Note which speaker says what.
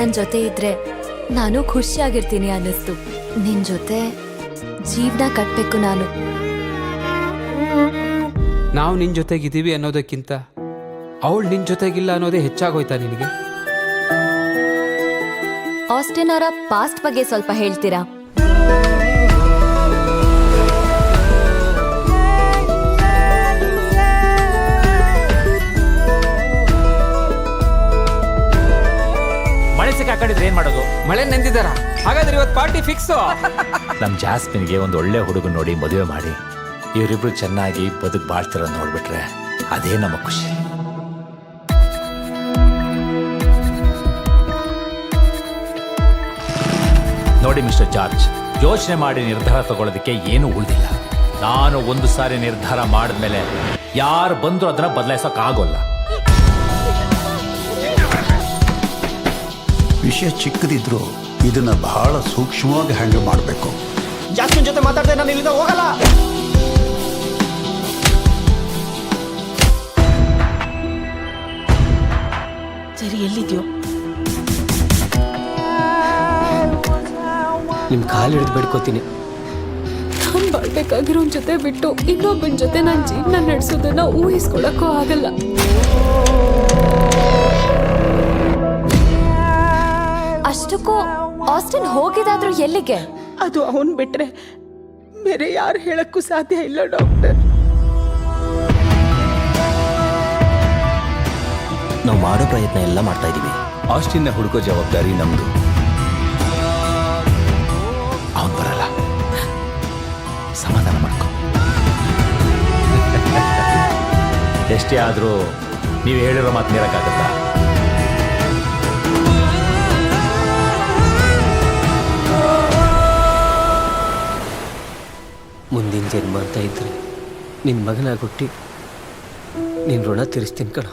Speaker 1: ನನ್ ಜೊತೆ ಇದ್ರೆ ನಾನು ಖುಷಿಯಾಗಿರ್ತೀನಿ ಅನ್ನಿಸ್ತು. ನಿನ್ ಜೊತೆ ಜೀವನ ಕಟ್ಬೇಕು ನಾನು.
Speaker 2: ನಾವು ನಿನ್ ಜೊತೆಗಿದ್ದೀವಿ ಅನ್ನೋದಕ್ಕಿಂತ ಅವಳು ನಿನ್ ಜೊತೆಗಿಲ್ಲ ಅನ್ನೋದೇ ಹೆಚ್ಚಾಗೋಯ್ತಾ ನಿನಗೆ?
Speaker 1: ಆಸ್ಟಿನ್ ಅವರ ಪಾಸ್ಟ್ ಬಗ್ಗೆ ಸ್ವಲ್ಪ ಹೇಳ್ತೀರಾ?
Speaker 3: ಮಳೆ ಸಿಕ್ಕಾಕೊಂಡಿದ್ರೆ ಏನ್ ಮಾಡೋದು?
Speaker 2: ಮಳೆ ನೆಂದಿದಾರ? ಹಾಗಾದ್ರೆ ಇವತ್ತು ಪಾರ್ಟಿ ಫಿಕ್ಸ್.
Speaker 3: ನಮ್ ಜಾಸ್ಮಿನ್ಗೆ ಒಂದು ಒಳ್ಳೆ ಹುಡುಗ ನೋಡಿ ಮದುವೆ ಮಾಡಿ ಇವರಿಬ್ರು ಚೆನ್ನಾಗಿ ಬದುಕು ಬಾಳ್ತಿರೋ ನೋಡ್ಬಿಟ್ರೆ ಅದೇ ನಮ್ಮ ಖುಷಿ. ನೋಡಿ ಮಿಸ್ಟರ್ ಜಾರ್ಜ್, ಯೋಚನೆ ಮಾಡಿ ನಿರ್ಧಾರ ತಗೊಳ್ಳೋದಕ್ಕೆ ಏನೂ ಉಳಿದಿಲ್ಲ. ನಾನು ಒಂದು ಸಾರಿ ನಿರ್ಧಾರ ಮಾಡಿದ್ಮೇಲೆ ಯಾರು ಬಂದರೂ ಅದನ್ನ ಬದಲಾಯಿಸೋಕ್ಕಾಗೋಲ್ಲ.
Speaker 4: ವಿಷಯ ಚಿಕ್ಕದಿದ್ರು ಇದನ್ನ ಬಹಳ ಸೂಕ್ಷ್ಮವಾಗಿ ಹ್ಯಾಂಡಲ್ ಮಾಡಬೇಕು.
Speaker 5: ಜಾಸ್ಮಿನ್ ಜೊತೆ ಮಾತಾಡ್ದೆ ನಾನು ಇಲ್ಲಿಂದ ಹೋಗಲ್ಲ.
Speaker 6: ಸರಿ, ಎಲ್ಲಿದ್ಯೋ?
Speaker 5: ನಿಮ್ ಕಾಲು ಹಿಡಿದು ಬೇಡ್ಕೋತೀನಿ.
Speaker 6: ನಾನ್ ಬಾಳ್ಬೇಕಾಗಿರೋನ್ ಜೊತೆ ಬಿಟ್ಟು ಇನ್ನೊಬ್ಬನ ಜೊತೆ ನನ್ನ ಜೀವನ ನಡೆಸೋದನ್ನ ಊಹಿಸ್ಕೊಳಕ್ಕೂ ಆಗಲ್ಲ.
Speaker 1: ಅಷ್ಟಕ್ಕೂ ಆಸ್ಟಿನ್ ಹೋಗಿದಾದ್ರೂ ಎಲ್ಲಿಗೆ?
Speaker 6: ಅದು ಅವನ್ ಬಿಟ್ರೆ ಬೇರೆ ಯಾರು ಹೇಳಕ್ಕೂ ಸಾಧ್ಯ ಇಲ್ಲ ಡಾಕ್ಟರ್.
Speaker 5: ನಾವು ಮಾಡೋ ಪ್ರಯತ್ನ ಎಲ್ಲ ಮಾಡ್ತಾ ಇದೀವಿ.
Speaker 3: ಆಸ್ಟಿನ್ನ ಹುಡುಕೋ ಜವಾಬ್ದಾರಿ ನಮ್ದು. ಅವನ್ ಬರಲ್ಲ, ಸಮಾಧಾನ ಮಾಡ್ಕೊ. ಎಷ್ಟೇ ಆದ್ರೂ ನೀವು ಹೇಳಿರೋ ಮಾತು ನೀರಕ್ಕಾಗತ್ತಾ?
Speaker 5: ಮುಂದಿನ ಜನ್ಮ ಅಂತ ಇದ್ರೆ ನಿನ್ನ ಮಗನಾಗಿ ಹುಟ್ಟಿ ನಿನ್ನ ಋಣ ತೀರಿಸ್ತೀನಿ ಕಣ.